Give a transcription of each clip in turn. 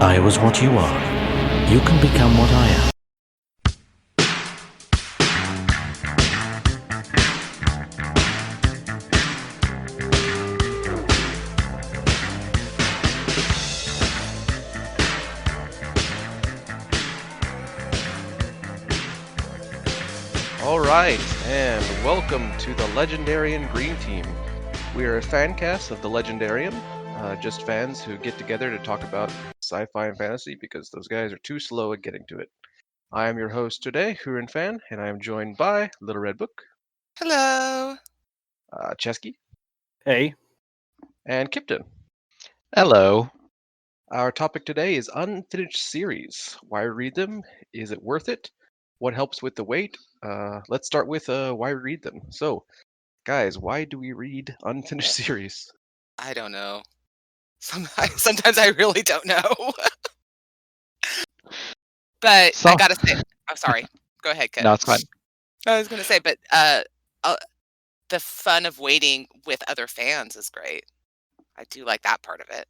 I was what you are. You can become what I am. Alright, and welcome to the Legendarian Green Team. We are a fan cast of the Legendarian, just fans who get together to talk about sci-fi and fantasy because those guys are too slow at getting to it. I am your host today, Hurinfan, and I am joined by Little Red Book, Hello. Cesky, Hey. and Kyptan. Hello. Our topic today is unfinished series. Why read them? Is it worth it? What helps with the wait? Let's start with why read them. So, guys, why do we read unfinished series? I don't know. Sometimes I really don't know. But I gotta say, I'm sorry. Go ahead, Kit. No, it's fine. I was gonna say, but the fun of waiting with other fans is great. I do like that part of it.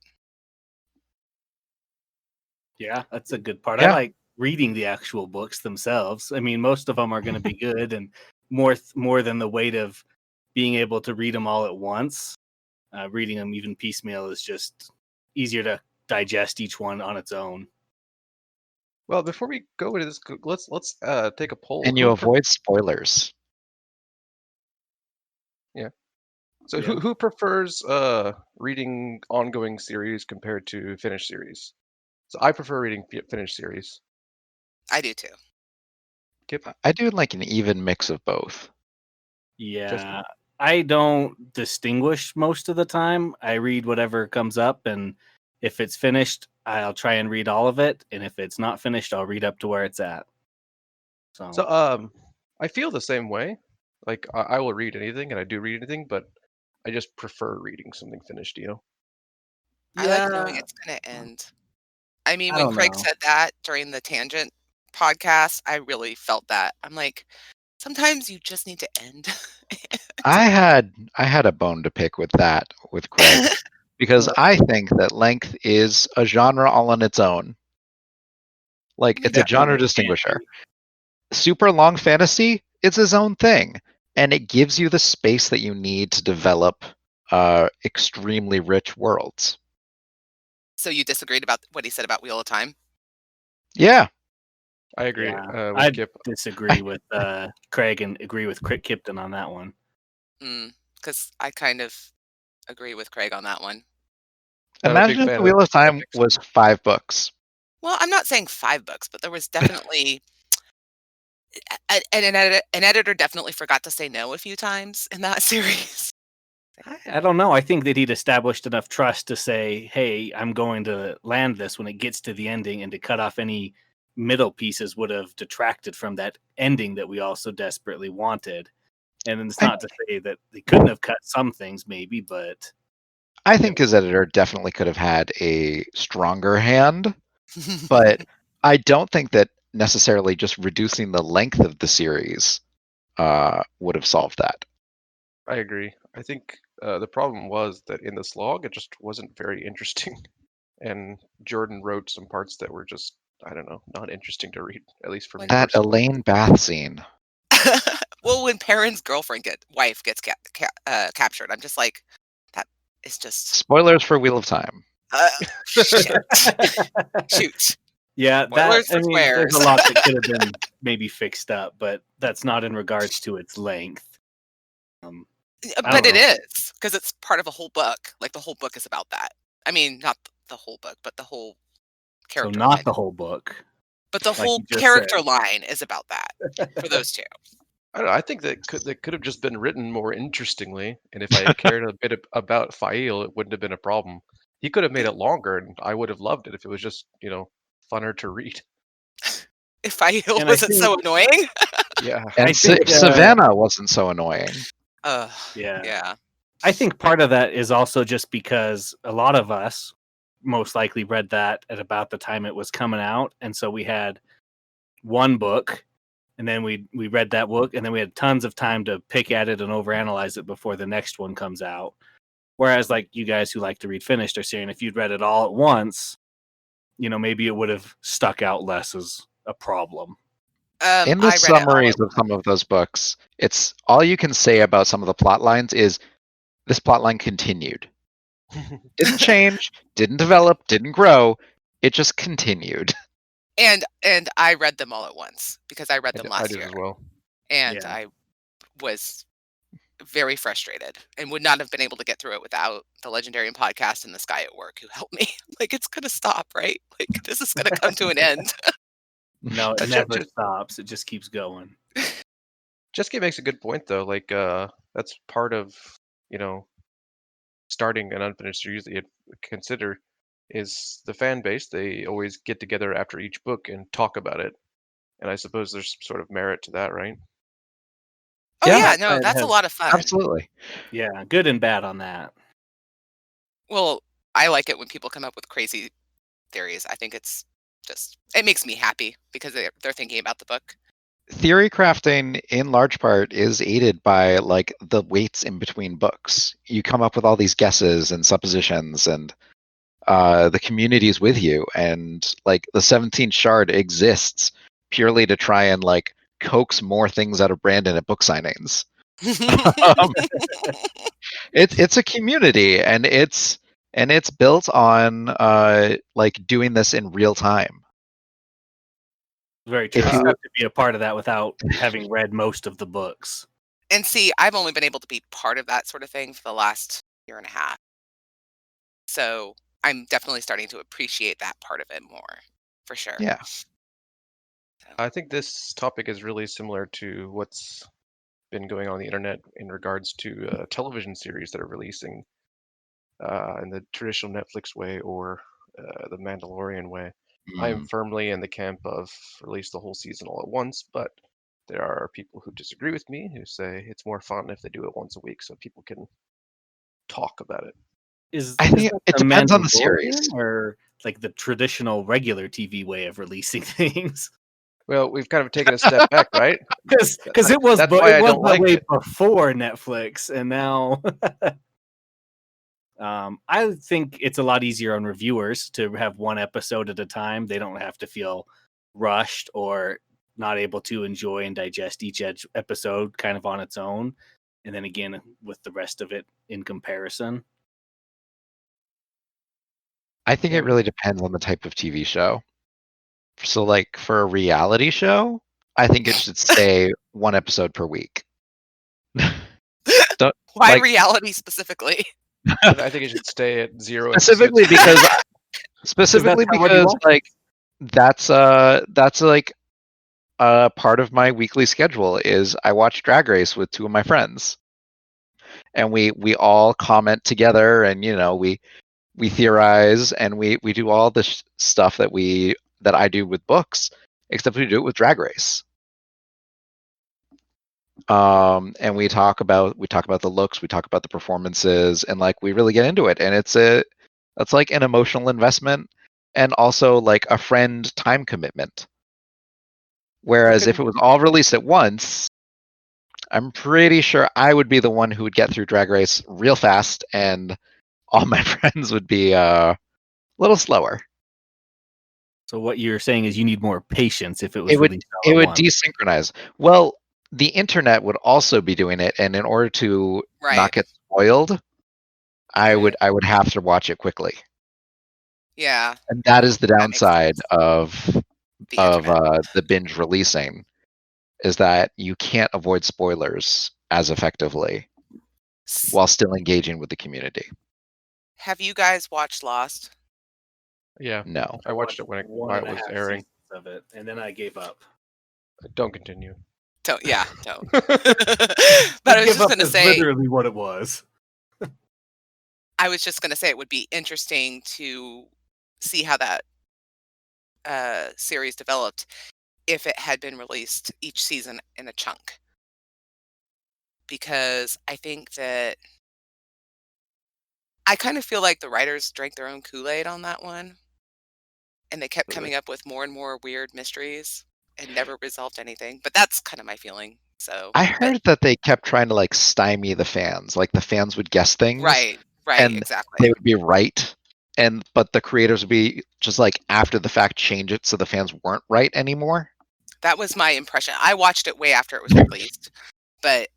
Yeah, that's a good part. Yeah. I like reading the actual books themselves. I mean, most of them are going to be good, and more than the weight of being able to read them all at once. Reading them even piecemeal is just easier to digest each one on its own. Well, before we go into this, let's take a poll. And you avoid spoilers. So Yeah. who prefers reading ongoing series compared to finished series? So I prefer reading finished series. I do too. Kip? I do like an even mix of both. Yeah, I don't distinguish most of the time. I read whatever comes up, and if it's finished, I'll try and read all of it. And if it's not finished, I'll read up to where it's at. So I feel the same way. Like I will read anything, and I do read anything, but I just prefer reading something finished. You know? I like knowing it's gonna end. I mean, I when don't Craig know. said that during the Tangent podcast, I really felt that. I'm like, sometimes you just need to end. I had a bone to pick with that with Craig because I think that length is a genre all on its own. Like it's a genre distinguisher. Super long fantasy, it's its own thing, and it gives you the space that you need to develop extremely rich worlds. So you disagreed about what he said about Wheel of Time? Yeah. I agree. Yeah, With I Kip. disagree with Craig and agree with Kyptan on that one. Because I kind of agree with Craig on that one. Imagine if the Wheel of Time was 5 books. Well, I'm not saying 5 books, but there was definitely an editor definitely forgot to say no a few times in that series. I don't know. I think that he'd established enough trust to say, hey, I'm going to land this when it gets to the ending, and to cut off any middle pieces would have detracted from that ending that we all so desperately wanted. And it's not to say that they couldn't have cut some things, maybe, but I think his editor definitely could have had a stronger hand, but I don't think that necessarily just reducing the length of the series would have solved that. I agree. I think the problem was that in the slog, it just wasn't very interesting. And Jordan wrote some parts that were just, I don't know, not interesting to read, at least for me. That personally. Elaine bath scene. Well, when Perrin's wife gets captured, I'm just like, that is just... Spoilers for Wheel of Time. Shoot. Yeah, Spoilers for there's squares. a lot that could have been maybe fixed up, but that's not in regards to its length. But it is, because it's part of a whole book. Like, the whole book is about that. I mean, not the whole book, but the whole character line. The whole book. But the like whole you just character said. line is about that, for those two. I don't know. I think that could have just been written more interestingly, and if I had cared a bit about Fail, it wouldn't have been a problem. He could have made it longer, and I would have loved it if it was just, funner to read. If Fail wasn't so annoying. Yeah. And if Savannah wasn't so annoying. Yeah. I think part of that is also just because a lot of us most likely read that at about the time it was coming out, and so we had one book, and then we read that book, and then we had tons of time to pick at it and overanalyze it before the next one comes out. Whereas, like, you guys who like to read finished are saying if you'd read it all at once, maybe it would have stuck out less as a problem. In the I read it all summaries at of some of those books, it's all you can say about some of the plot lines is this plot line continued. Didn't change, didn't develop, didn't grow. It just continued. And I read them all at once because I read them I last did year, as well. and Yeah. I was very frustrated and would not have been able to get through it without the Legendarian podcast and this guy at work who helped me. Like, it's gonna stop, right? Like, this is gonna come to an end. No, it That's never just- stops. It just keeps going. Cesky makes a good point though. Like that's part of starting an unfinished series that you consider is the fan base. They always get together after each book and talk about it. And I suppose there's sort of merit to that, right? Oh Yeah, yeah, no, it that's a has- lot of fun. Absolutely. Yeah, good and bad on that. Well, I like it when people come up with crazy theories. I think it makes me happy because they're thinking about the book. Theory crafting in large part is aided by like the waits in between books. You come up with all these guesses and suppositions, and the community is with you, and like the 17th shard exists purely to try and like coax more things out of Brandon at book signings. It's a community, and it's built on like doing this in real time. Very true. If It's you tough to be a part of that without having read most of the books. And see, I've only been able to be part of that sort of thing for the last year and a half. So I'm definitely starting to appreciate that part of it more, for sure. Yeah. I think this topic is really similar to what's been going on the internet in regards to television series that are releasing in the traditional Netflix way or the Mandalorian way. I am firmly in the camp of release the whole season all at once, but there are people who disagree with me who say it's more fun if they do it once a week so people can talk about it. I think that it the depends on the series. Mandalorian or like the traditional regular TV way of releasing things. Well, we've kind of taken a step back, right? Because it was That's it why I was don't that like way it. before Netflix, and now I think it's a lot easier on reviewers to have one episode at a time. They don't have to feel rushed or not able to enjoy and digest each episode kind of on its own, and then again with the rest of it in comparison. I think it really depends on the type of TV show. So, like for a reality show, I think it should stay one episode per week. Why like- reality specifically? I think it should stay at 0 specifically episodes. specifically how much you because watch. like that's like part of my weekly schedule is I watch Drag Race with two of my friends, and we all comment together, and we theorize, and we do all this stuff that I do with books, except we do it with Drag Race. And we talk about the looks, we talk about the performances, and like we really get into it, and that's like an emotional investment and also like a friend time commitment. Whereas if it was all released at once, I'm pretty sure I would be the one who would get through Drag Race real fast, and all my friends would be a little slower. So what you're saying is you need more patience if it was It would released all at once. desynchronize. Well, the internet would also be doing it, and in order to Right. not get spoiled, I Right. would have to watch it quickly. Yeah. And that is the That makes downside sense. of The internet. the binge releasing, is that you can't avoid spoilers as effectively while still engaging with the community. Have you guys watched Lost? Yeah, No. I watched it when one while and it a was half airing. seasons of it, and then I gave up. Don't continue. Don't. But I was Give just up going to is say, literally what it was. it would be interesting to see how that series developed if it had been released each season in a chunk. Because I think that I kind of feel like the writers drank their own Kool-Aid on that one. And they kept coming up with more and more weird mysteries and never resolved anything. But that's kind of my feeling. So I heard that they kept trying to like stymie the fans. Like the fans would guess things, right, and exactly. they would be right, but the creators would be just like after the fact change it so the fans weren't right anymore. That was my impression. I watched it way after it was released, but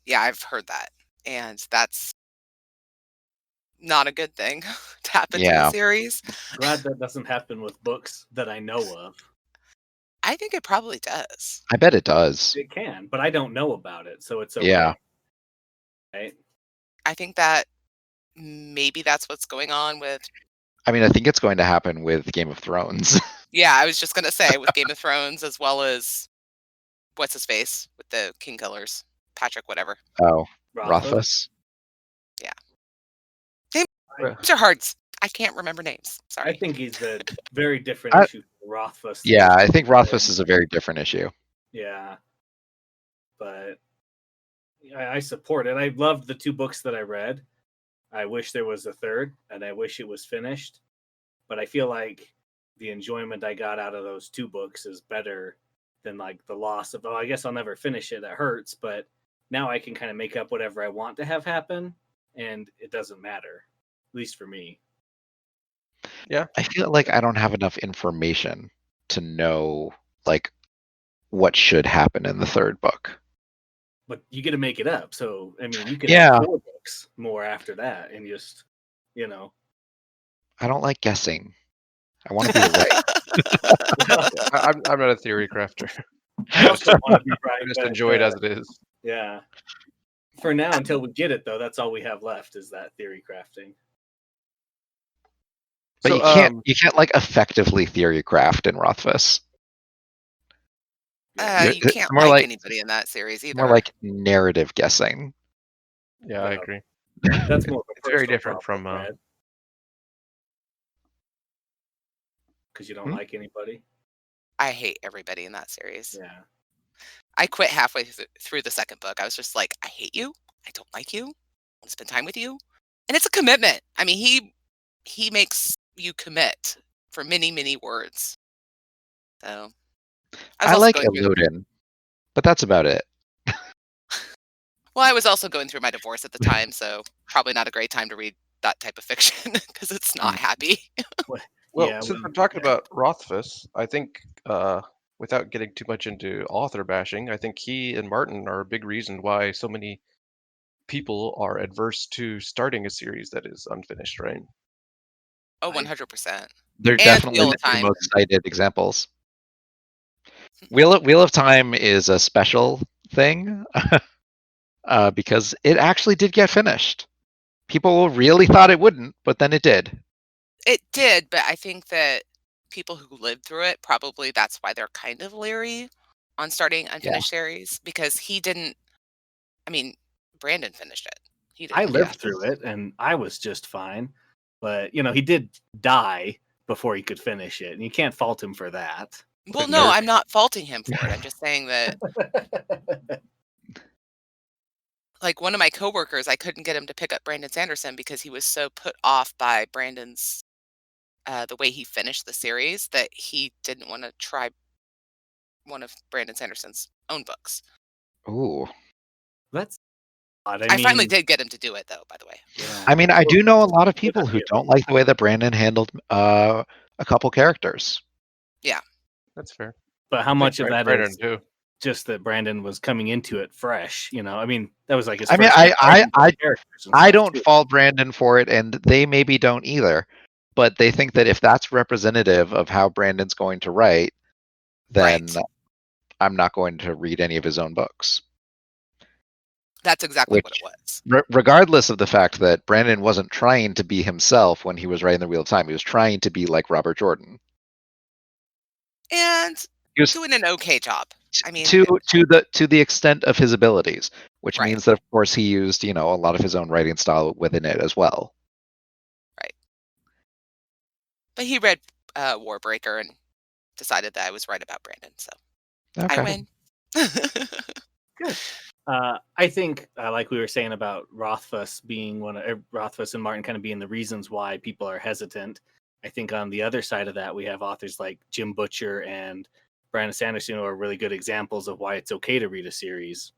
yeah, I've heard that, and that's not a good thing to happen to the Yeah. series. Glad that doesn't happen with books that I know of. I think it probably does. I bet it does. It can, but I don't know about it, so it's okay. Yeah. Right? I think that maybe that's what's going on with. I mean, I think it's going to happen with Game of Thrones. Yeah, I was just gonna say with Game of Thrones as well as what's his face with the King Killers, Patrick, whatever. Oh, Rothfuss? Rothfuss. Names are hard. I can't remember names. I Sorry. think he's a very different I- issue from Rothfuss. Yeah, I think Rothfuss is a very different issue. Yeah. But I support it. I loved the 2 books that I read. I wish there was a third, and I wish it was finished. But I feel like the enjoyment I got out of those 2 books is better than like the loss of, oh, I guess I'll never finish it. That hurts. But now I can kind of make up whatever I want to have happen, and it doesn't matter, at least for me. I feel like I don't have enough information to know like what should happen in the third book. But you get to make it up. So, I mean, you can Yeah. have 4 books more after that and just, I don't like guessing. I want to be right. I'm not a theory crafter. I also want to be right. I just but, enjoy it as it is. Yeah. For now, until we get it, though, that's all we have left is that theory crafting. But So, you can't like effectively theory craft in Rothfuss. You It's can't more like like- anybody in that series either. More like narrative guessing. Yeah, I Well, agree. That's more. It's very different from, because you don't like anybody. I hate everybody in that series. Yeah. I quit halfway through the second book. I was just like, I hate you. I don't like you. I want to spend time with you. And it's a commitment. I mean, he makes you commit for many, many words. So I also like going through- Eludin, but that's about it. Well, I was also going through my divorce at the time, so probably not a great time to read that type of fiction because it's not happy. Well, Yeah, since well, we're talking about Rothfuss, I think without getting too much into author bashing, I think he and Martin are a big reason why so many people are adverse to starting a series that is unfinished, right? Oh, 100%. They're And definitely Wheel of the Time. most cited examples. Wheel of Time is a special thing because it actually did get finished. People really thought it wouldn't, but then it did. It did, but I think that people who lived through it, probably that's why they're kind of leery on starting unfinished series because he didn't. I mean, Brandon finished it. He didn't. I lived through it, and I was just fine. But he did die before he could finish it, and you can't fault him for that. Well, no, I'm not faulting him for it. I'm just saying that, like, one of my coworkers, I couldn't get him to pick up Brandon Sanderson because he was so put off by Brandon's the way he finished the series that he didn't want to try one of Brandon Sanderson's own books. Ooh. That's odd. I finally did get him to do it, though, by the way. Yeah. I mean, I do know a lot of people who idea. don't like the way that Brandon handled a couple characters. That's fair. But how much of that Brandon is too? just that Brandon was coming into it fresh? I mean, that was like his. I mean, first characters and I stuff, don't too. fault Brandon for it, and they maybe don't either. But they think that if that's representative of how Brandon's going to write, then Right. I'm not going to read any of his own books. That's exactly what Which- it was. Regardless of the fact that Brandon wasn't trying to be himself when he was writing The Wheel of Time, he was trying to be like Robert Jordan. And He was doing an okay job. I mean, to the extent of his abilities, which Right. means that of course he used a lot of his own writing style within it as well. but he read Warbreaker and decided that I was right about Brandon, so I Okay. win. I think, like we were saying about Rothfuss being Rothfuss and Martin kind of being the reasons why people are hesitant. I think on the other side of that, we have authors like Jim Butcher and Brandon Sanderson who are really good examples of why it's okay to read a series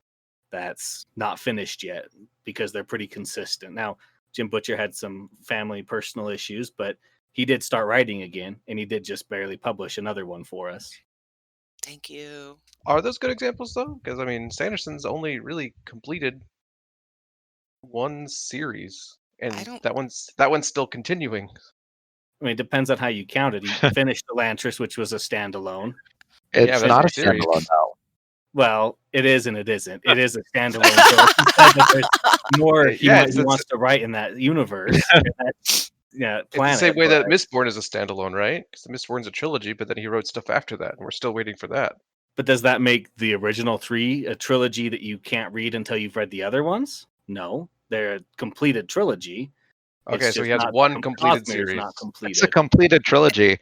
that's not finished yet because they're pretty consistent. Now, Jim Butcher had some family personal issues, but he did start writing again, and he did just barely publish another one for us. Thank you. Are those good examples though? Because I mean, Sanderson's only really completed one series, and I don't- that one's still continuing. I mean, it depends on how you count it. He finished Elantris, which was a standalone. It's Yeah, but not a it's a series. standalone, no. Well, it is and it isn't. It is a standalone book. He said that there's more he wants to write in that universe. It's planet. the same way that Mistborn is a standalone, right? Because the Mistborn's a trilogy, but then he wrote stuff after that, and we're still waiting for that. But does that make the original 3 a trilogy that you can't read until you've read the other ones? No, they're a completed trilogy. Okay, so he has one completed series. Not completed. It's a completed trilogy,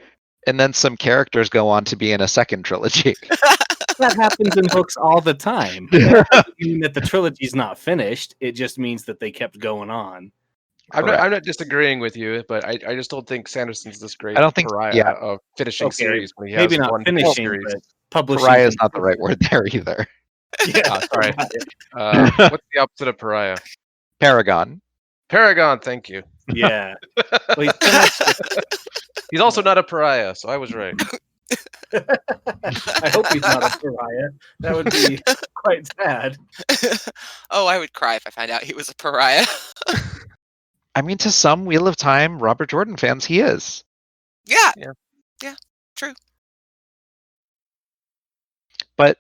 and then some characters go on to be in a second trilogy. That happens in books all the time. That doesn't mean that the trilogy's not finished. It just means that they kept going on. I'm not disagreeing with you, but I just don't think Sanderson's this great. I don't think- pariah yeah. of finishing series when he Maybe has not one finishing, series. but publishing. Pariah is not the right word there either. Yeah, sorry. What's the opposite of pariah? Paragon. Paragon. Thank you. Yeah. Well, he's finished. He's also not a pariah, so I was right. I hope he's not a pariah. That would be quite sad. Oh, I would cry if I found out he was a pariah. I mean, to some Wheel of Time Robert Jordan fans, he is. Yeah. Yeah. Yeah. True. But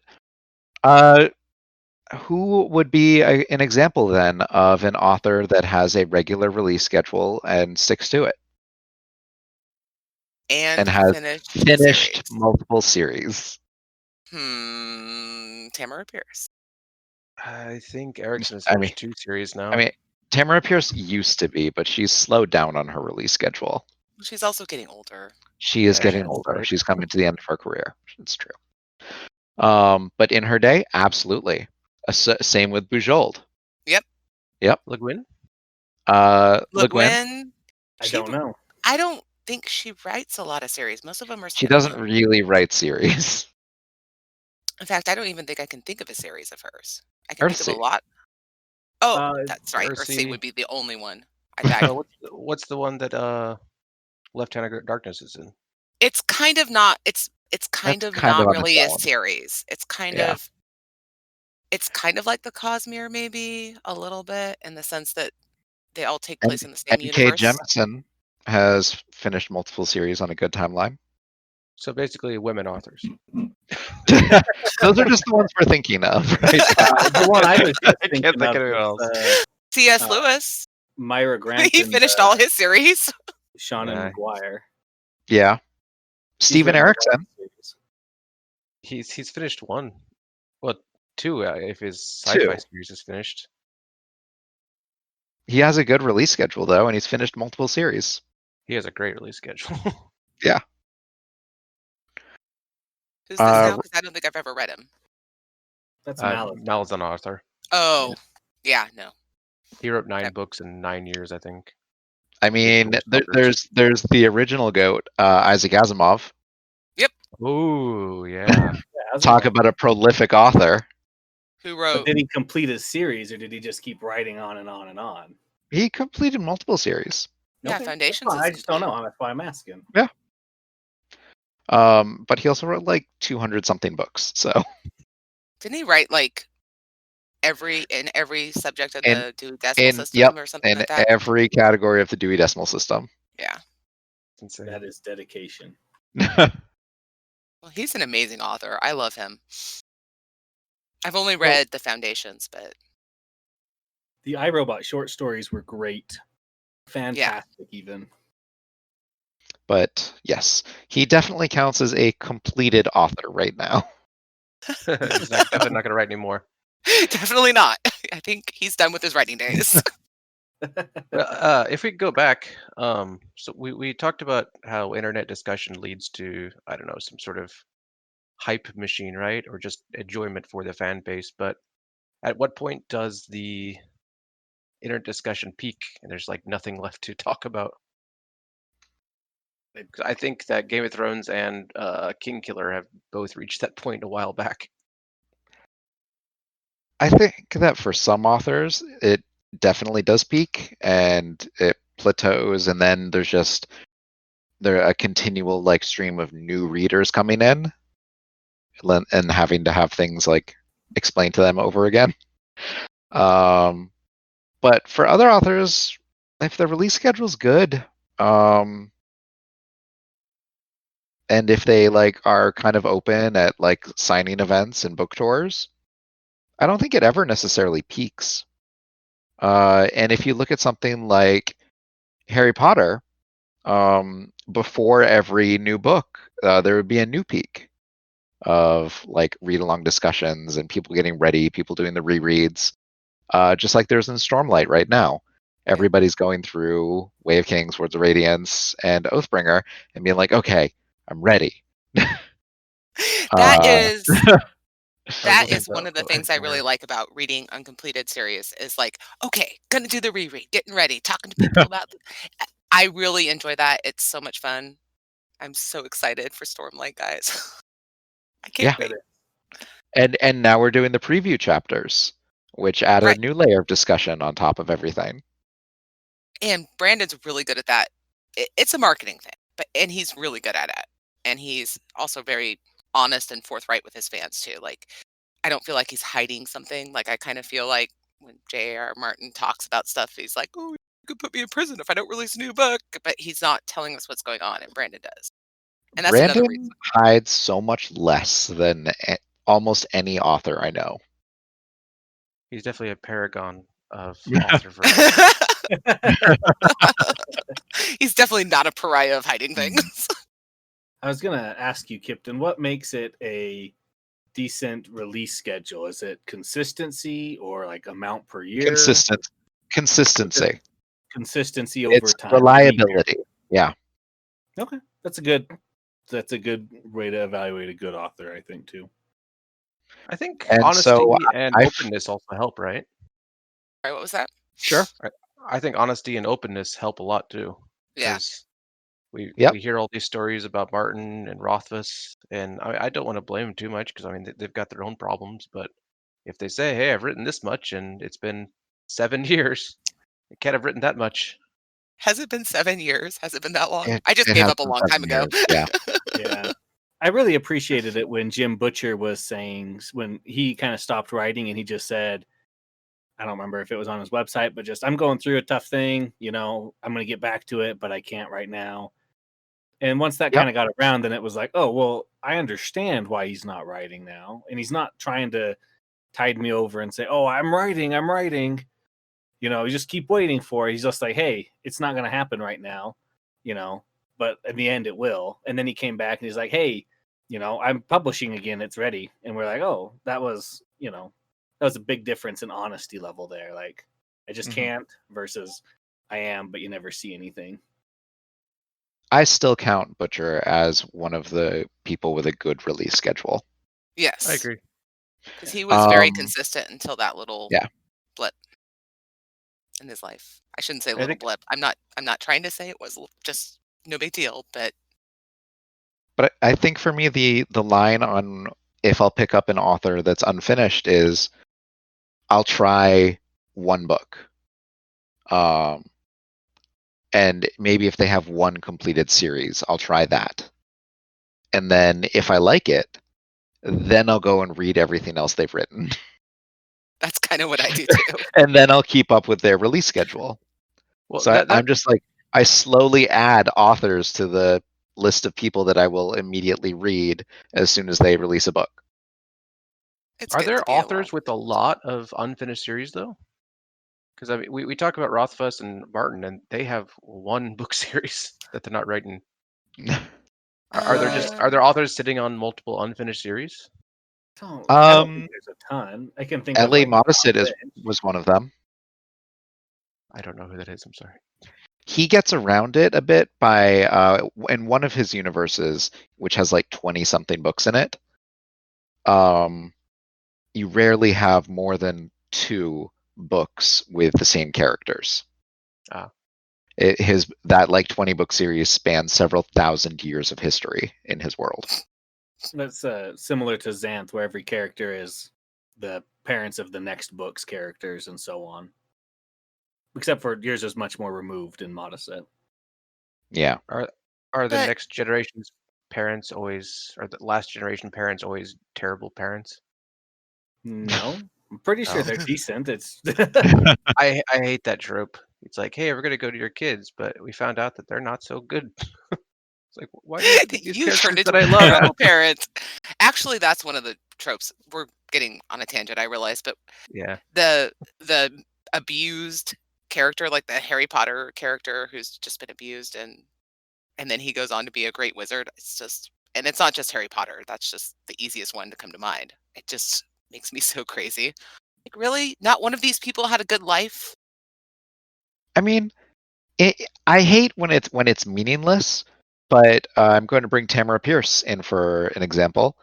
who would be an example then of an author that has a regular release schedule and sticks to it? And has finished finished multiple series. Tamara Pierce. I think Erickson has I finished 2 series now. I mean, Tamara Pierce used to be, but she's slowed down on her release schedule. She's also getting older. She is getting that's older. right. She's coming to the end of her career. It's true. But in her day, absolutely. Same with Bujold. Le Guin? Le Guin. Guin, I don't know. I don't think she writes a lot of series. Most of them are. She doesn't really write series. In fact, I don't even think I can think of a series of hers. I can think of Earthsea. a lot. Oh, Uh, that's right. Earthsea. Earthsea would be the only one. I died. What's the one that Left Hand of Darkness is in? It's kind of not. It's kind of kind not of on really a its own. series. It's kind Yeah. of. It's kind of like the Cosmere, maybe a little bit, in the sense that they all take place in the same N.K. universe. Jemisin has finished multiple series on a good timeline. So basically, women authors. Those are just the ones we're thinking of, right? The one I was just I thinking can't think of of anyone was, C.S. Uh, Lewis. Myra Grant. He finished all his series. Shannon Yeah. McGuire. Yeah. Steven written Erickson. all the series. He's finished 1. Well, 2 if his sci-fi series is finished. He has a good release schedule though, and he's finished multiple series. He has a great release schedule. Who's this now? Because I don't think I've ever read him. That's Malin. Mal's an author. Oh, yeah, no. He wrote 9 Okay. books in 9 years, I think. I mean, Original there's the original goat, Isaac Asimov. Oh, yeah. Yeah, Talk about a prolific author. Who But wrote? did he complete his series, or did he just keep writing on and on and on? He completed multiple series. Yeah, Okay, Foundations that's fine. is I just don't know. complete. That's why I'm asking. But he also wrote like 200 something books. So Didn't he write like every subject of the Dewey Decimal System yep, or something in like that? every category of the Dewey Decimal System. Yeah. It's insane. That is dedication. Well, he's an amazing author. I love him. I've only read the Foundations, but The iRobot short stories were great. Fantastic, even. But yes, he definitely counts as a completed author right now. He's definitely not going to write anymore. definitely not. I think he's done with his writing days. If we go back, so we talked about how internet discussion leads to, I don't know, some sort of hype machine, right? Or just enjoyment for the fan base. But at what point does the internet discussion peak and there's like nothing left to talk about? I think that Game of Thrones and King Killer have both reached that point a while back. I think that for some authors, it definitely does peak and it plateaus, and then there's a continual like stream of new readers coming in and having to have things like explained to them over again. But for other authors, if the release schedule's good, and if they like are kind of open at like signing events and book tours, I don't think it ever necessarily peaks. And if you look at something like Harry Potter, before every new book, there would be a new peak of like read along discussions and people getting ready, people doing the rereads, just like there's in Stormlight right now. Everybody's going through Way of Kings, Words of Radiance, and Oathbringer and being like, okay, I'm ready. That Uh, is that is one of the things I really like about reading uncompleted series is like, okay, gonna do the reread, getting ready, talking to people about. I really enjoy that. It's so much fun. I'm so excited for Stormlight, guys. I can't Yeah. wait. And now we're doing the preview chapters, which add a Right. new layer of discussion on top of everything. And Brandon's really good at that. It's a marketing thing, and he's really good at it. And he's also very honest and forthright with his fans too. Like, I don't feel like he's hiding something. Like, I kind of feel like when J.R. Martin talks about stuff, he's like, "Oh, you could put me in prison if I don't release a new book," but he's not telling us what's going on, and Brandon does. And that's another reason. Brandon hides so much less than almost any author I know. He's definitely a paragon of authorverse. He's definitely not a pariah of hiding things. I was gonna ask you, Kyptan, what makes it a decent release schedule? Is it consistency or like amount per year? Consistency. Consistency over It's time. reliability. Yeah. Okay, that's a good way to evaluate a good author, I think too. I think And honesty so and I've- openness also help, right? Sorry, what was that? Sure. I think honesty and openness help a lot too. Yeah. Because we Yep. hear all these stories about Martin and Rothfuss, and I don't want to blame them too much because I mean they've got their own problems. But if they say, "Hey, I've written this much and it's been 7 years," I can't have written that much. Has it been 7 years? Has it been that long? It- I just it gave has up a been long 7 time ago. years, yeah. Yeah. I really appreciated it when Jim Butcher was saying, when he kind of stopped writing and he just said, I don't remember if it was on his website, but just, I'm going through a tough thing, I'm going to get back to it, but I can't right now. And once that kind of got around, then it was like, oh, well, I understand why he's not writing now. And he's not trying to tide me over and say, oh, I'm writing. You just keep waiting for it. He's just like, hey, it's not going to happen right now, but in the end it will. And then he came back and he's like, hey, I'm publishing again. It's ready. And we're like, oh, that was a big difference in honesty level there. Like, I just can't versus I am, but you never see anything. I still count Butcher as one of the people with a good release schedule. Yes. I agree. Because he was very consistent until that little blip in his life. I shouldn't say little blip. I'm not trying to say it was just no big deal, but I think for me the line on if I'll pick up an author that's unfinished is I'll try one book. And maybe if they have one completed series, I'll try that. And then if I like it, then I'll go and read everything else they've written. that's kind of what I do too. And then I'll keep up with their release schedule. Well, so I'm just like, I slowly add authors to the list of people that I will immediately read as soon as they release a book. Are there authors with a lot of unfinished series though? Because I mean, we talk about Rothfuss and Martin, and they have one book series that they're not writing. Are there authors sitting on multiple unfinished series? I don't think there's a ton. I can think L.A. of Modesett was one of them. I don't know who that is. I'm sorry. He gets around it a bit by in one of his universes, which has like 20 something books in it. You rarely have more than 2 books with the same characters. That like 20 book series spans several thousand years of history in his world. That's similar to Xanth, where every character is the parents of the next book's characters and so on. except for yours is much more removed in Modestet. Yeah. Are the But- next generation's parents always, or the last generation parents always terrible parents? No, I'm pretty sure Oh. they're decent. It's I hate that trope. It's like, hey, we're gonna go to your kids, but we found out that they're not so good. It's like, why do you have to make these You turned characters into that I a love? terrible parent. Actually, that's one of the tropes. We're getting on a tangent, I realize, but Yeah. the abused character, like the Harry Potter character who's just been abused and then he goes on to be a great wizard. It's just, and it's not just Harry Potter. That's just the easiest one to come to mind. It just makes me so crazy. Like, really? Not one of these people had a good life? I mean, I hate when it's meaningless, but I'm going to bring Tamara Pierce in for an example.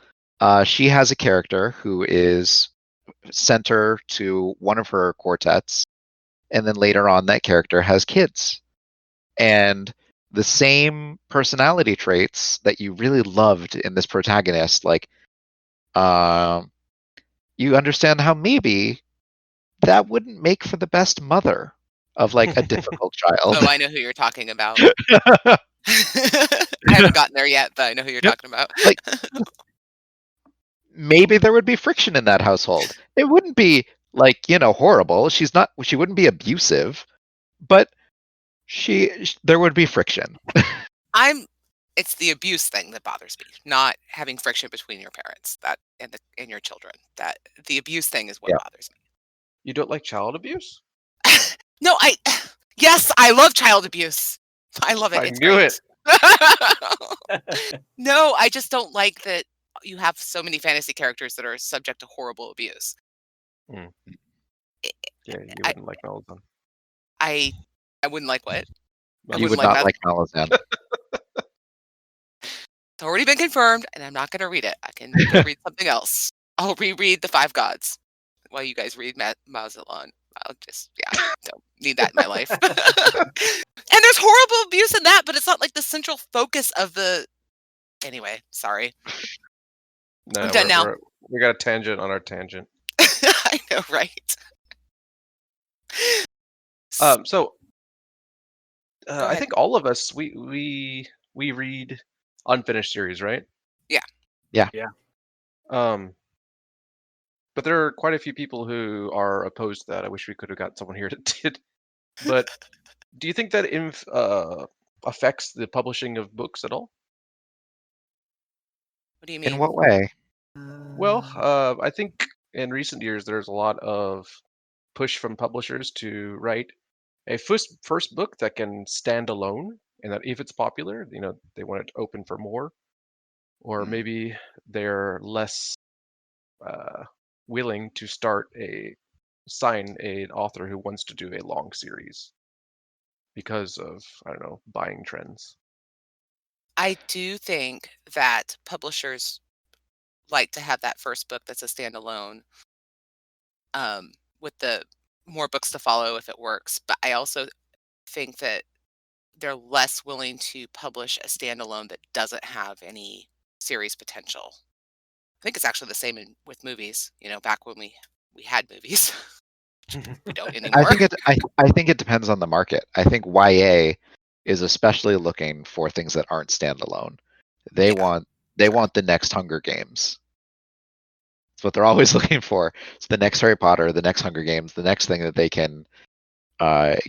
She has a character who is center to one of her quartets, and then later on, that character has kids, and the same personality traits that you really loved in this protagonist, like, you understand how maybe that wouldn't make for the best mother of like a difficult child. Oh, I know who you're talking about. I haven't gotten there yet, but I know who you're Yep. talking about. Like, maybe there would be friction in that household. It wouldn't be like, horrible. She wouldn't be abusive, but there would be friction. It's the abuse thing that bothers me, not having friction between your parents and your children. That the abuse thing is what Yeah. bothers me. You don't like child abuse? No, yes, I love child abuse. I love it. I It's knew great. it. No, I just don't like that you have so many fantasy characters that are subject to horrible abuse. Yeah, you I- wouldn't like Malazan. I wouldn't like what? I You wouldn't would like not that. like Malazan. It's already been confirmed, and I'm not going to read it. I can go read something else. I'll reread The Five Gods while you guys read Malazan. I'll just, don't need that in my life. And there's horrible abuse in that, but it's not like the central focus of the. Anyway, sorry. No, I'm done now. We got a tangent on our tangent. I know, right? So Go I ahead. think all of us we read unfinished series, right? Yeah. But there are quite a few people who are opposed to that. I wish we could have got someone here that did. But do you think that affects the publishing of books at all? What do you mean? In what way? Well, I think in recent years there's a lot of push from publishers to write a first book that can stand alone, and that if it's popular, they want it open for more, or maybe they're less willing to sign an author who wants to do a long series because of, I don't know, buying trends. I do think that publishers like to have that first book that's a standalone, with the more books to follow if it works. But I also think that they're less willing to publish a standalone that doesn't have any series potential. I think it's actually the same with movies. Back when we had movies, we don't anymore. I think it depends on the market. I think YA is especially looking for things that aren't standalone. They want the next Hunger Games. That's what they're always looking for. It's the next Harry Potter, the next Hunger Games, the next thing that they can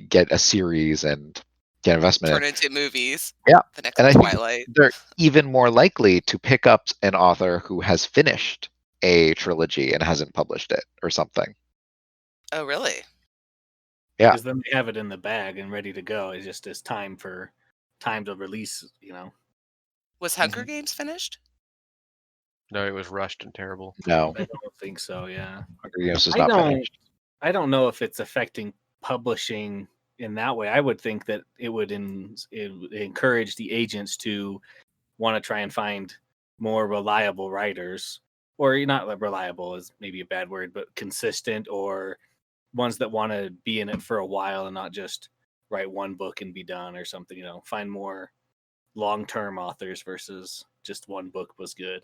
get a series and get investment Turn in. into movies. Yeah, The next and I think Twilight. they're even more likely to pick up an author who has finished a trilogy and hasn't published it or something. Oh, really? Yeah. Because then they have it in the bag and ready to go. It's just it's time to release. Was Hunger Games finished? No, it was rushed and terrible. No, I don't think so. Yeah. Hunger Games is I not don't- finished. I don't know if it's affecting publishing in that way. I would think that it would encourage the agents to want to try and find more reliable writers, or not reliable is maybe a bad word, but consistent, or ones that want to be in it for a while and not just write one book and be done or something. Find more long-term authors versus just one book was good.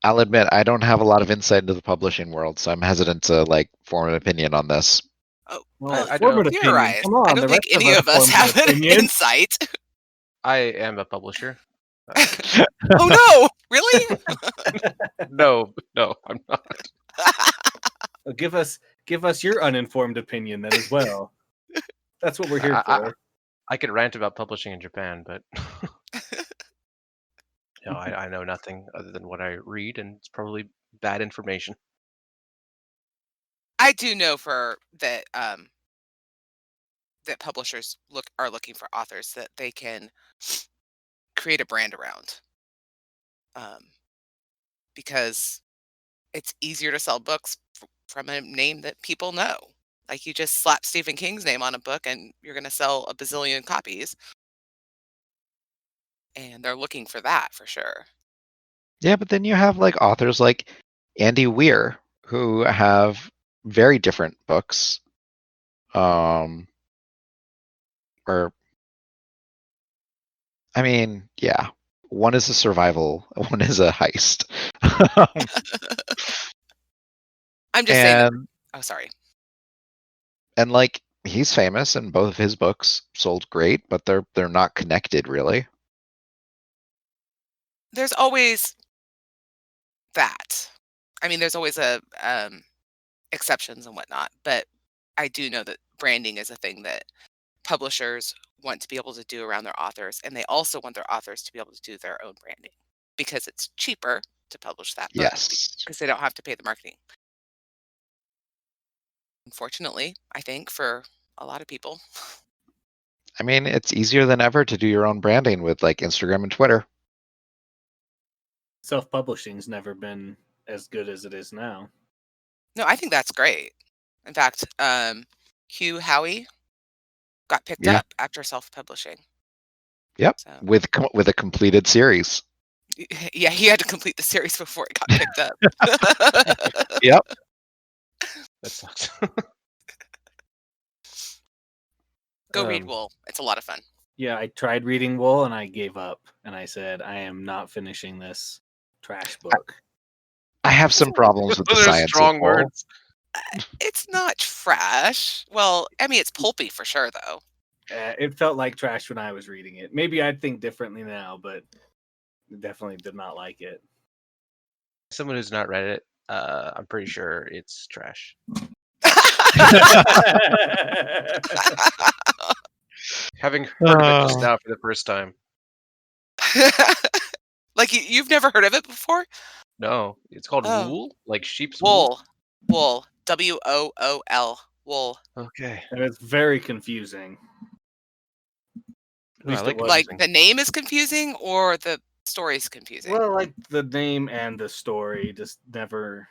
I'll admit I don't have a lot of insight into the publishing world, so I'm hesitant to like form an opinion on this. Oh, Well, I form don't- an opinion. theorize. Come on, I don't the think rest any of us formed an have an opinion. insight. I am a publisher. Oh no! Really? No, I'm not. Well, give us your uninformed opinion then as well. That's what we're here for. I could rant about publishing in Japan, but no, I know nothing other than what I read, and it's probably bad information. I do know for that that publishers are looking for authors that they can create a brand around, because it's easier to sell books from a name that people know. Like you just slap Stephen King's name on a book and you're going to sell a bazillion copies. And they're looking for that for sure. Yeah, but then you have like authors like Andy Weir who have very different books. Or I mean, yeah. One is a survival, one is a heist. I'm just saying that. and Oh, sorry. and like he's famous and both of his books sold great, but they're not connected really. There's always that. I mean, there's always exceptions and whatnot, but I do know that branding is a thing that publishers want to be able to do around their authors, and they also want their authors to be able to do their own branding because it's cheaper to publish that book Yes. because they don't have to pay the marketing. Unfortunately, I think for a lot of people. I mean, it's easier than ever to do your own branding with like Instagram and Twitter. Self-publishing's never been as good as it is now. No, I think that's great. In fact, Hugh Howey got picked Yeah. up after self-publishing. Yep. So, With a completed series. yeah, he had to complete the series before it got picked up. Yep. That sucks. Go read Wool. It's a lot of fun. Yeah, I tried reading Wool and I gave up. And I said, I am not finishing this trash book. I have some problems with the Those are science. strong of Wool. words. It's not trash. Well, I mean, it's pulpy for sure, though. It felt like trash when I was reading it. Maybe I'd think differently now, but definitely did not like it. Someone who's not read it, I'm pretty sure it's trash. Having heard of it just now for the first time. Like you've never heard of it before? No, it's called Oh. wool, like sheep's wool. Wool. WOOL. Wool. Okay. And it's very confusing. At I least like it was. Like the name is confusing or the story's confusing? Well, like the name and the story just never.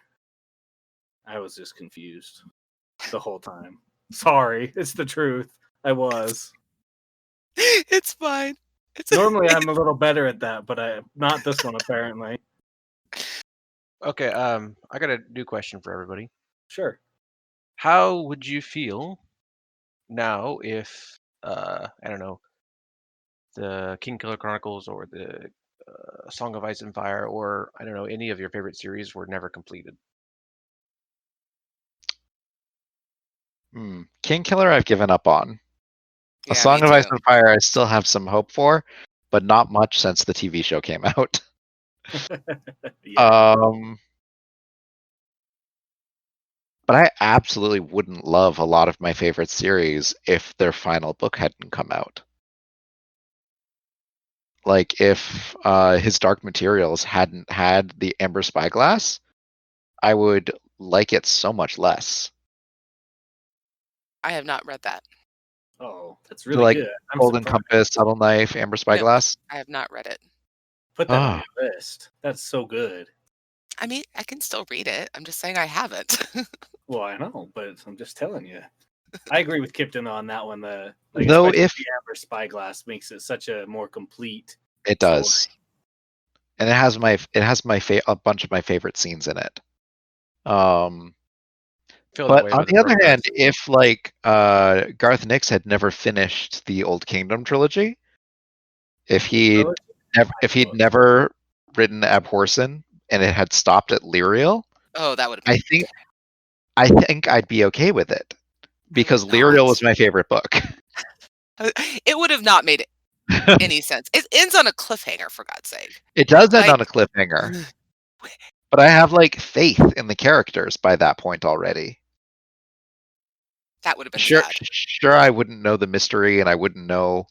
I was just confused the whole time. Sorry, it's the truth. I was. It's fine. Normally, I'm a little better at that, but not this one apparently. Okay, I got a new question for everybody. Sure. How would you feel now if I don't know, the King Killer Chronicles or the Song of Ice and Fire, or I don't know, any of your favorite series were never completed? King Killer, I've given up on. Yeah, A Song me of Ice too. and Fire, I still have some hope for, but not much since the TV show came out. Yeah. But I absolutely wouldn't love a lot of my favorite series if their final book hadn't come out. Like if his Dark Materials hadn't had the Amber Spyglass, I would like it so much less. I have not read that. Oh, that's really Like good. I'm Golden surprised. Compass, Subtle Knife, Amber Spyglass. I have not read it. Put that on Ah. your list. That's so good. I mean, I can still read it. I'm just saying I haven't. Well, I know, but I'm just telling you. I agree with Kyptan on that one. Though especially if- the Amber Spyglass makes it such a more complete. It does, story. and it has a bunch of my favorite scenes in it. Feel that But way on with the other Broken hand, Earth. if like Garth Nix had never finished the Old Kingdom trilogy, if he'd never written Abhorsen and it had stopped at Lyriel, Oh, that would have I been. think I think I'd be okay with it because Lyriel not. was my favorite book. It would have not made any sense. It ends on a cliffhanger, for God's sake. It does end Like, on a cliffhanger, but I have like faith in the characters by that point already. that would have been Sure, sad. sure, I wouldn't know the mystery and I wouldn't know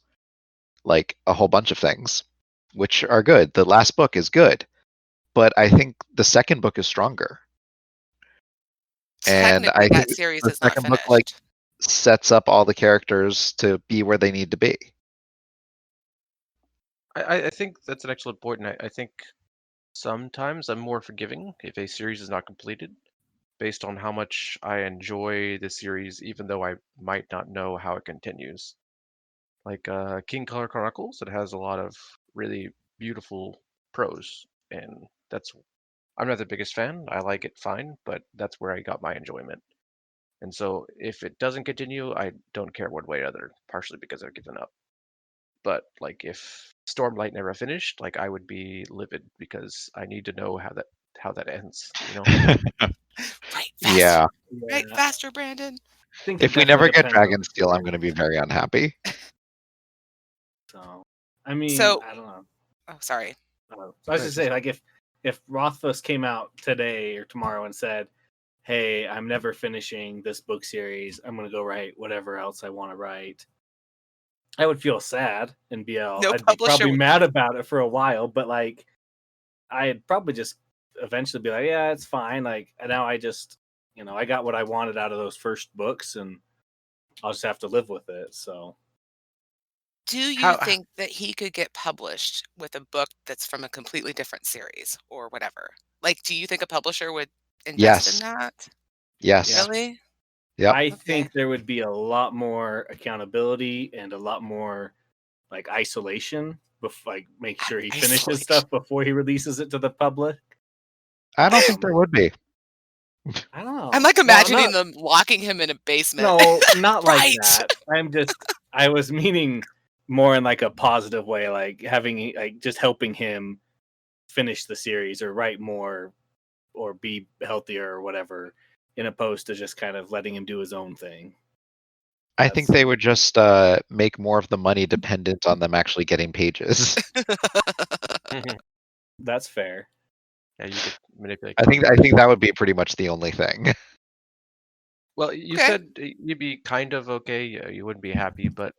like a whole bunch of things, which are good. The last book is good, but I think the second book is stronger. And Technically, I think that series the is not second book like finished. sets up all the characters to be where they need to be. I think that's an excellent point, and I think sometimes I'm more forgiving if a series is not completed, based on how much I enjoy the series, even though I might not know how it continues. Like King Color Chronicles, it has a lot of really beautiful prose, and I'm not the biggest fan. I like it fine, but that's where I got my enjoyment. And so if it doesn't continue, I don't care one way or other, partially because I've given up. But like if Stormlight never finished, like I would be livid because I need to know how that ends, you know? Right, faster. Yeah. Right, faster, Brandon. I think If it we never definitely get depends on the Dragonsteel, I'm going to be very unhappy. So, I mean, So- I don't know. Oh, sorry. So I was just saying, like, if Rothfuss came out today or tomorrow and said, "Hey, I'm never finishing this book series. I'm going to go write whatever else I want to write," I would feel sad and No I'd be publisher probably would- mad about it for a while. But like, I'd probably just eventually be like, "Yeah, it's fine." Like, and now I just, I got what I wanted out of those first books, and I'll just have to live with it. So. Do you How- think that he could get published with a book that's from a completely different series or whatever? Like, do you think a publisher would invest in Yes. that? Yes. Really? Yep. I Okay. think there would be a lot more accountability and a lot more like isolation, like make sure he finishes Isolation. stuff before he releases it to the public. I don't think there would be. I don't know. I'm like Well, imagining them locking him in a basement. No, not like Right. that. I was meaning more in like a positive way, like having like just helping him finish the series or write more or be healthier or whatever, in opposed to just kind of letting him do his own thing. I think they would just make more of the money dependent on them actually getting pages. That's fair. Yeah, you could manipulate. I think that would be pretty much the only thing. Well, you Okay. said you'd be kind of okay. You wouldn't be happy, but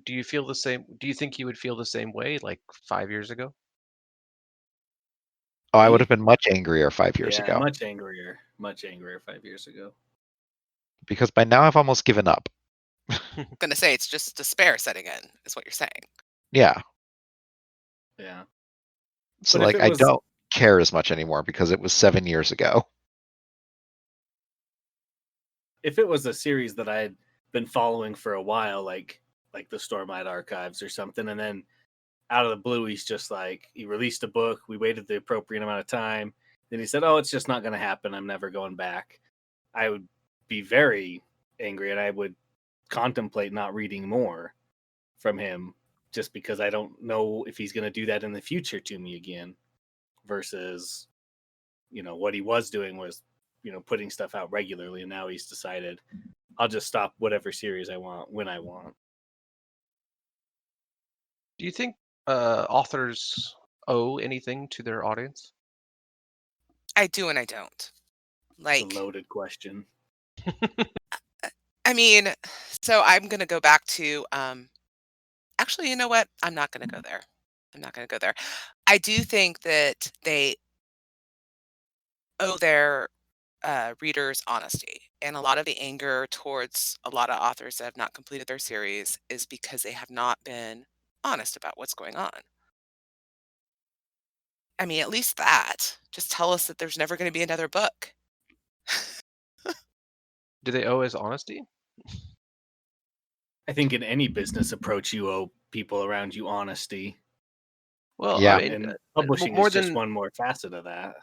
do you feel the same? Do you think you would feel the same way like 5 years ago? Oh, I would have been much angrier 5 years Yeah, ago much angrier 5 years ago. because by now I've almost given up. I'm gonna say it's just despair setting in, is what you're saying. Yeah. Yeah. So But if like it I was- don't care as much anymore because it was 7 years ago. If it was a series that I had been following for a while, like the Stormlight Archives or something, and then out of the blue he's just like, he released a book, we waited the appropriate amount of time, then he said, "Oh, it's just not going to happen, I'm never going back," I would be very angry and I would contemplate not reading more from him, just because I don't know if he's going to do that in the future to me again, versus what he was doing was putting stuff out regularly, and now he's decided, I'll just stop whatever series I want when I want. Do you think authors owe anything to their audience? I do and I don't. It's Like, a loaded question. I mean, so I'm gonna go back to actually, you know what? I'm not gonna go there. I do think that they owe their readers honesty. And a lot of the anger towards a lot of authors that have not completed their series is because they have not been honest about what's going on. I mean, at least that. Just tell us that there's never going to be another book. Do they owe us honesty? I think in any business approach, you owe people around you honesty. Well, Yeah. I mean, And publishing more is just than one more facet of that.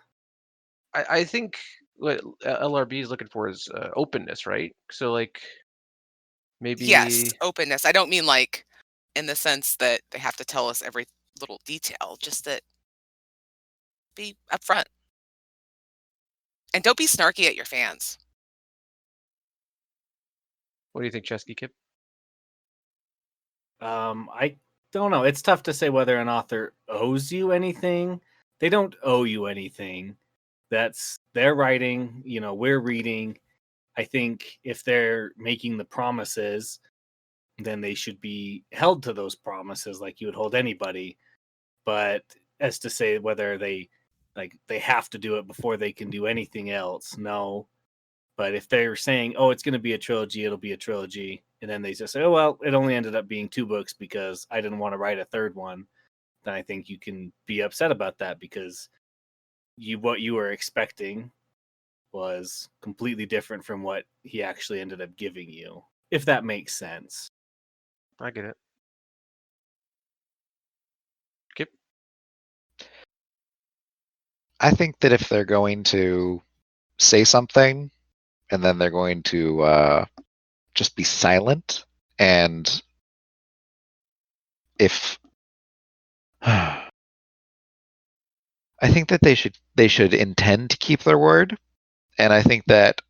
I think what LRB is looking for is openness, right? So like maybe Yes, openness. I don't mean like in the sense that they have to tell us every little detail, just that be upfront. And don't be snarky at your fans. What do you think, Chesky Kip? I don't know. It's tough to say whether an author owes you anything. They don't owe you anything. That's their writing. We're reading. I think if they're making the promises, then they should be held to those promises like you would hold anybody. But as to say whether they have to do it before they can do anything else, no. But if they're saying, "Oh, it's going to be a trilogy, it'll be a trilogy," and then they just say, "Oh, well, it only ended up being 2 books because I didn't want to write a third one," then I think you can be upset about that because what you were expecting was completely different from what he actually ended up giving you, if that makes sense. I get it. Kip? I think that if they're going to say something and then they're going to just be silent, and if I think that they should intend to keep their word, and I think that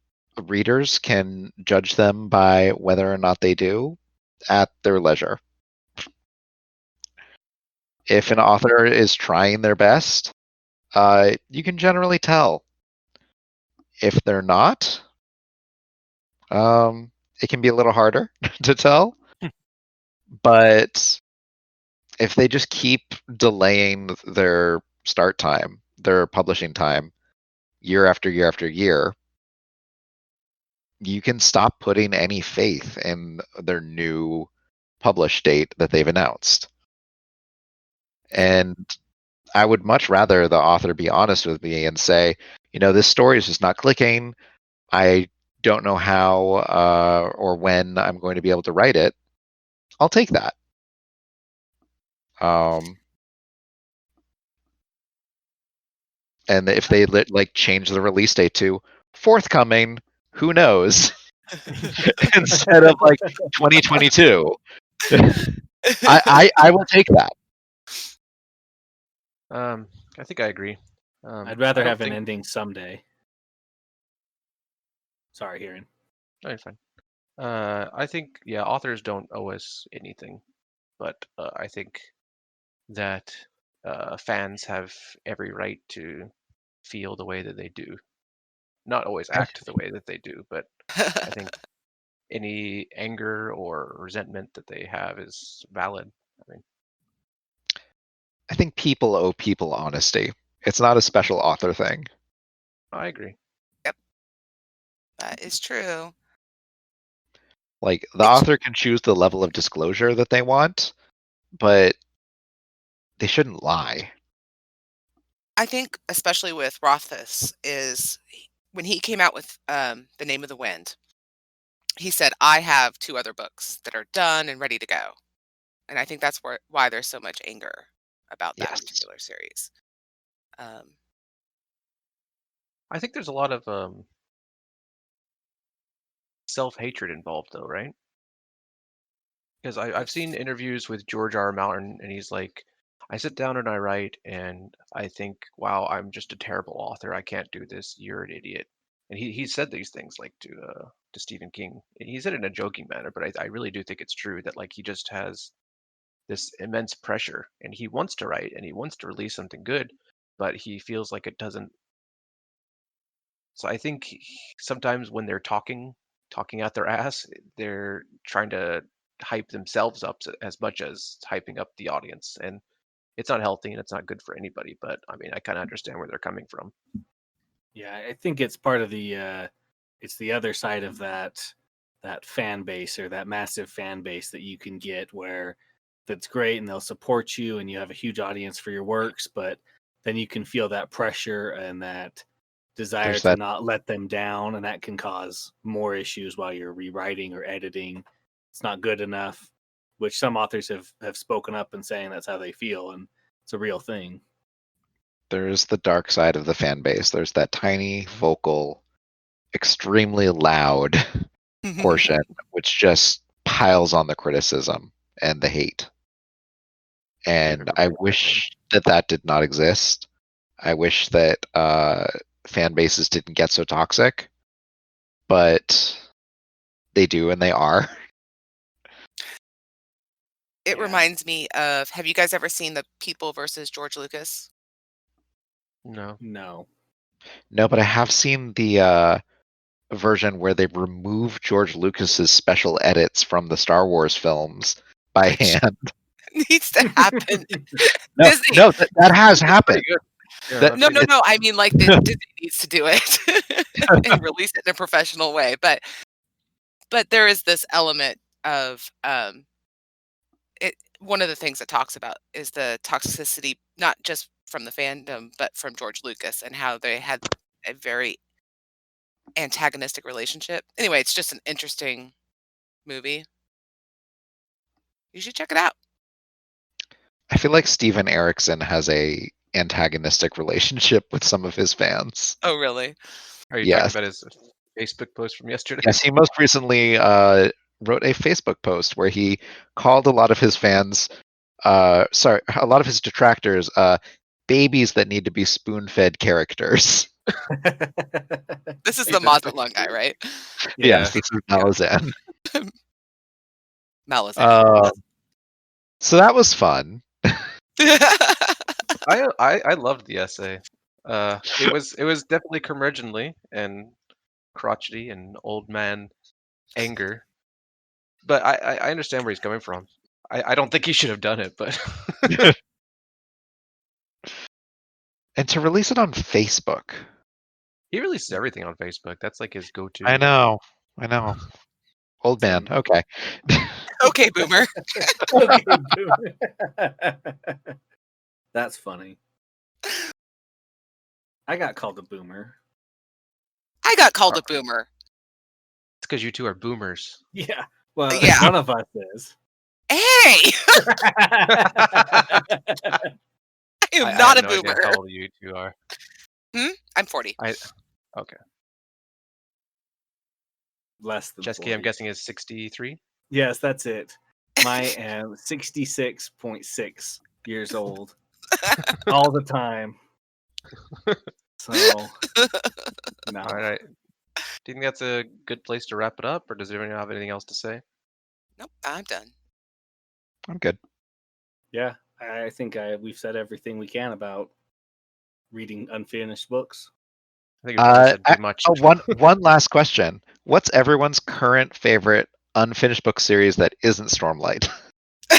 readers can judge them by whether or not they do at their leisure. If an author is trying their best, you can generally tell. If they're not, it can be a little harder to tell. But if they just keep delaying their start time, their publishing time, year after year after year, you can stop putting any faith in their new publish date that they've announced. And I would much rather the author be honest with me and say, this story is just not clicking. I don't know how or when I'm going to be able to write it. I'll take that. And if they change the release date to forthcoming, who knows, instead of 2022, I will take that. I think I agree. I'd rather I don't have an think- ending someday. Sorry, Hurin. No, you're fine. I think, yeah, authors don't owe us anything, but I think that fans have every right to feel the way that they do. Not always act the way that they do, but I think any anger or resentment that they have is valid. I think people owe people honesty. It's not a special author thing. I agree. That is true. The author can choose the level of disclosure that they want, but they shouldn't lie. I think, especially with Rothfuss, is when he came out with The Name of the Wind, he said, "I have 2 other books that are done and ready to go." And I think that's why there's so much anger about that Yes. particular series. I think there's a lot of self-hatred involved, though, right? Because I've seen interviews with George R. R. Martin, and he's like, I sit down and I write, and I think, wow, I'm just a terrible author. I can't do this. You're an idiot. And he said these things to Stephen King. And he said it in a joking manner, but I really do think it's true that he just has this immense pressure, and he wants to write and he wants to release something good, but he feels like it doesn't. So I think sometimes when they're talking out their ass, they're trying to hype themselves up as much as hyping up the audience, and it's not healthy and it's not good for anybody. But I mean, I kind of understand where they're coming from. Yeah, I think it's part of it's the other side of that fan base, or that massive fan base that you can get, where that's great and they'll support you and you have a huge audience for your works, but then you can feel that pressure and that desire to not let them down, and that can cause more issues while you're rewriting or editing. It's not good enough, which some authors have spoken up and saying that's how they feel, and it's a real thing. There's the dark side of the fan base. There's that tiny, vocal, extremely loud portion, which just piles on the criticism and the hate. And I wish that did not exist. I wish that fan bases didn't get so toxic, but they do, and they are. It Yeah. reminds me of, have you guys ever seen The People versus George Lucas? No. No. No, but I have seen the version where they remove George Lucas's special edits from the Star Wars films by Which hand. needs to happen. No, Disney. no, that has Pretty happened. good. Yeah, That- No, that's- no. I mean, like, Disney needs to do it and release it in a professional way. But there is this element of it. One of the things it talks about is the toxicity, not just from the fandom, but from George Lucas and how they had a very antagonistic relationship. Anyway, it's just an interesting movie. You should check it out. I feel like Steven Erikson has a antagonistic relationship with some of his fans. Oh, really? Are you Yes. talking about his Facebook post from yesterday? Yes, he most recently wrote a Facebook post where he called a lot of his fans, a lot of his detractors, babies that need to be spoon-fed characters. This is Hey, the that's Mazatlan guy, right? Yes, this is Malazan. Malazan. So that was fun. I loved the essay. It was definitely curmudgeonly and crotchety and old man anger, but I understand where he's coming from. I don't think he should have done it, but And to release it on Facebook. he releases everything on Facebook. That's like his go-to. I know. Old man. Okay. Okay, boomer. Okay, boomer. That's funny. I got called a boomer. I got called a boomer. It's because you two are boomers. Yeah. Well, Yeah. one of us is. Hey, I am I not have a no idea boomer. how old you two are. I'm 40. Okay. Less than Cesky, 40. I'm guessing is 63. Yes, that's it. I am 66.6 years old all the time. So, no. All right. Do you think that's a good place to wrap it up, or does anyone have anything else to say? Nope, I'm done. I'm good. Yeah, I think we've said everything we can about reading unfinished books. I think we've probably said too much. One last question. What's everyone's current favorite unfinished book series that isn't Stormlight? I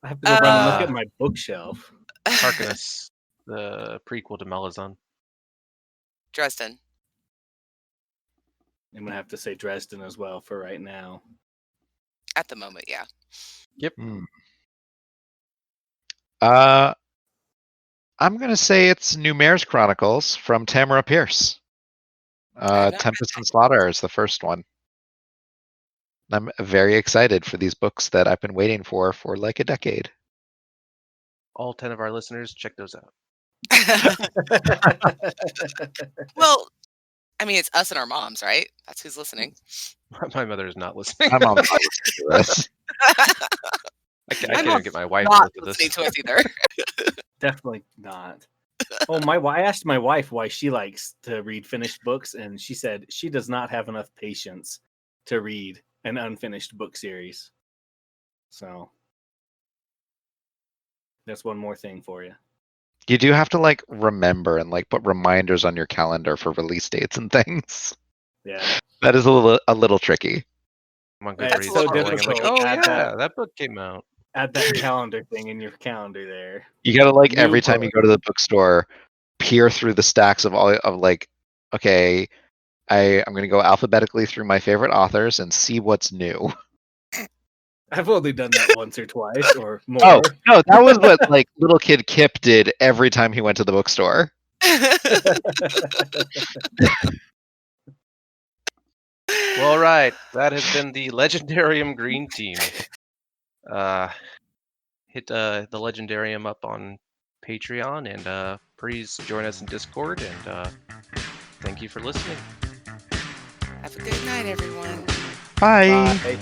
have to go run and look at my bookshelf. Harkness, the prequel to Malazan. Dresden. I'm gonna have to say Dresden as well for right now. At the moment, yeah. Yep. I'm gonna say it's Numair's Chronicles from Tamara Pierce. not Tempest and Slaughter is the first one. I'm very excited for these books that I've been waiting for like a decade. All 10 of our listeners, check those out. Well, I mean, it's us and our moms, right? That's who's listening. My mother is not listening. My mom's not listening to this. I can't My even mom's get my wife to Not listen to listening this. to us either. Definitely not. Oh, I asked my wife why she likes to read finished books, and she said she does not have enough patience to read an unfinished book series. So that's one more thing for you. You do have to like remember and like put reminders on your calendar for release dates and things. Yeah. That is a little tricky. I'm on That's Goodreads so scrolling. I'm like, difficult. oh Add yeah, that book came out. Add that calendar thing in your calendar there. You gotta like New every time you go to the bookstore, peer through the stacks of like, okay, I'm gonna go alphabetically through my favorite authors and see what's new. I've only done that once or twice or more. Oh no, that was what like little kid Kip did every time he went to the bookstore. Well, all right. That has been the Legendarium Green Team. Hit the Legendarium up on Patreon, and please join us in Discord. And thank you for listening. Have a good night, everyone. Bye. Bye.